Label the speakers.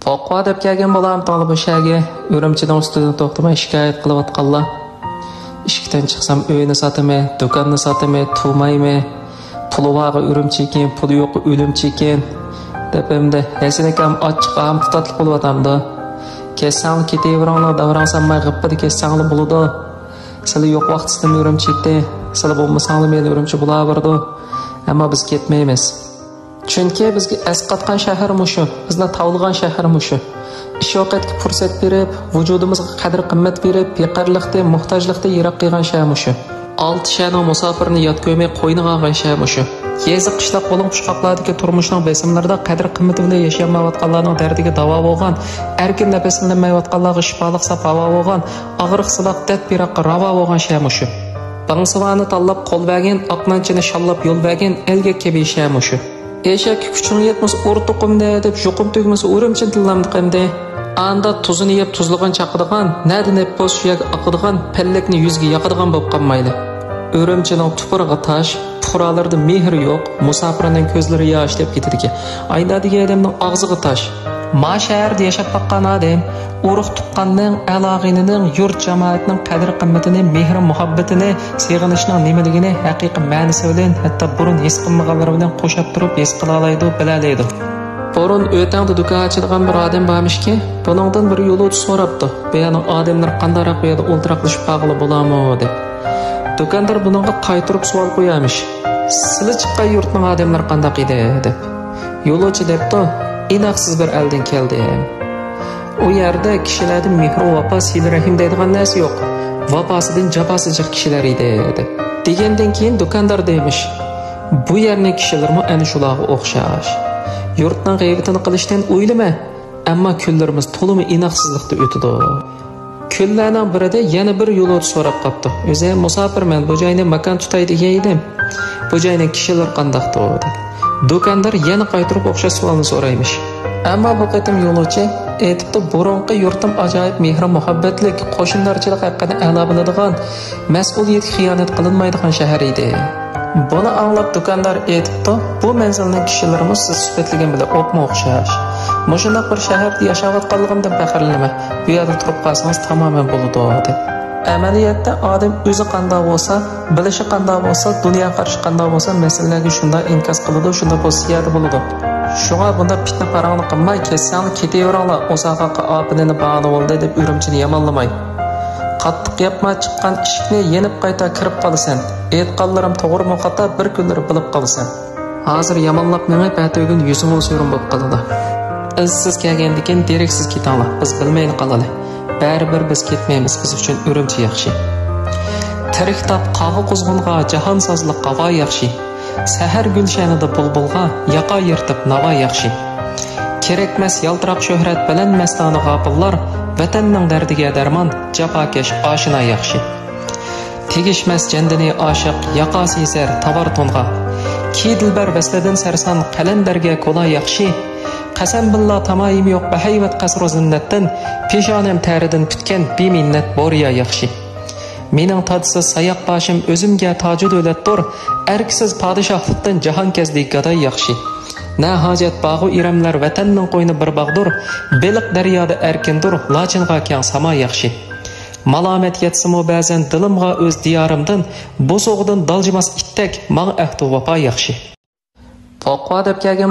Speaker 1: Poqqa deb kelgan bolam tolib o'shaga Urumchidan ustidan to'xtamay shikoyat qilayotganlar. Ishikdan chiqsam uyni sotaman, do'konni sotaman, tuvmayman. Puli bor Urumchi ekan, puli yo'q o'limchi ekan. Deb endi hasinakam ochiq ham tutatli bo'layotamda. Kelsam ketaveranglar, davransanmay g'ippada kelsanglar bo'ladi. Sizlar yo'q vaqtida Urumchida, sizlar bo'lmasanglar men Urumchi bo'laverdi. Ammo biz ketmaymiz. Chunki bizga asqatgan shahar mushu, bizni tavlagan shahar mushu. Ish yo'qatga fursat berib, vujudimizga qadr-qimmat berib, beqarlikda, muhtojlikda yiroq qilgan shahar mushu. 6 shahar musofirni yod qo'ymay qo'yniga olgan shahar mushu. Yezi qishloq bo'ling pushqoqlardagi turmushning besimlarida qadr-qimmati bilan yashamayotganlarning dardiga davo bo'lgan, erkin nafaslanmayotganlarga shifolik safavo bo'lgan, og'riq siloq dard biroqqa ravo bo'lgan shahar mushu. Bangsivani tanlab qo'l bergan, oqmanchini shallab yo'l bergan elga kabi shahar mushu. Eşek küçüğün yetmez ortuqumda deb juqum tugmasi Urumchi tillamdiqimda. Anda tuzini yeb tuzligan chaqadigan, nadin ep bo'z suyak aqadigan, pellakni yuzga yaqadigan bo'lib qolmaydi. Urumchining tupurig'i tosh, fuqarolarda mehr yo'q, musofirning ko'zlari yosh deb ketadiki. Aynadagi odamning og'ziga tosh. Ma shaharda yashab baqqan odam urug' tuqqanning, alog'inining, yurt jamoatining qadr-qimmatini, mehr muhabbatini, seg'inishning nimaligini haqiqiy ma'nosi bilan, hatto burun his qilmaganlar bilan qo'shib turib his qila oladi, bilalaydi. Burun o'tangda do'kon ochadigan bir odam bormishki, buningdan bir yo'lovchi so'rabdi. Bu yana odamlar qandaroq bu yerda o'ltiraqlashib qolg'ili bo'larmi deb. Do'kondor buningga qaytirib savol qo'yamish. Sizlar chiqqan yurtning odamlar qandoq edi deb. Yo'lovchi debdi, inoqsiz bir eldan keldim. O yerda kishilarning mehr va vafo sil-rahim deydigan narsa yo'q. Vafosidan jafosiz kishilar edi deb. Degandan keyin do'kondor deymish. Bu yerning kishilarmi ana shularga o'xshash. Yurtning g'aybatini qilishdan o'ylama, ammo kunlarimiz to'limi inoqsizlikda o'tadi. Kunlarning birida yana bir yo'lovchi so'rab qopti. O'zi musofirman, bu joyni makon tutay degan edim. Bu joyning kishilar qandoqdi deb. Do'kondor yana qaytirib o'xshash savolni so'raymish. Ammo bu qatim yo'lovchi aytibdi, burunqi yurtim ajoyib mehr muhabbatlik, qo'shnilarchilik haqqida a'lo biladigan, mas'uliyatga xiyonat qilinmaydigan shahar edi. Buni anglab do'kondor aytibdi, bu manzilning kishilarimiz siz sifatlagan bilan o'qma o'xshash. Mushundaq bir shaharda yashayotganligimdan faxrlanma. Bu yerda turib qolsangiz tamoman bo'ladi deb. Amaliyotda odam o'zi qanday bo'lsa, bilishi qanday bo'lsa, dunyo qarashi qanday bo'lsa, masalalarga shunday inkos qiladi, shunday bo'lsa bo'ladi. Shunga bunda fitna parangni qilmay, ketsang ketaveranglar, o'saqaqa opinini bog'ni bo'ldi deb Urumchini yomonlamay. Qattiq yapma chiqqan eshikni yenib qayta kirib qolasan. Aytqanlarim to'g'rimi xato bir kunlar bilib qolasan. Hozir yomonlab menib atugin yuzim o'sirim bo'lib qoladi. Izsiz kelgandikin deraksiz ketanglar, biz bilmayni qoladi. Baribir biz ketmaymiz, biz uchun Urumchi yaxshi. Tirik tap qog'i qo'zg'onga jahon sozliq qavo yaxshi. Sahar gulshanida bulbulga yaqa yirtib navo yaxshi. Kerakmas yaltiroq shuhrat bilan mastona g'ofillar, vatanning dardiga darmon, jafokash oshina yaxshi. Tegishmas jandini oshiq, yaqa sezar tavar to'nga. Ki dilbar vasladan sarson qalandarga qo'la yaxshi. Qasam billah tamoyim yo'q bahayvat qasr zinnatdan, peshonam taridan tutgan beminnat boriya yaxshi. Mening todsiz sayoq boshim o'zimga toji davlatdir, erksiz podshohlikdan jahon kezdi gadoy yaxshi. Na hojat bog'u iramlar vatanning qo'yni bir bog'dir, beliq daryoda erkindir, lochinga keng samo yaxshi. Malomat yetsimi ba'zan dilimga o'z diyorimdan, bo'sog'idan daljimas ittak, mag' ahdu vafo yaxshi. Poqqa deb kelgan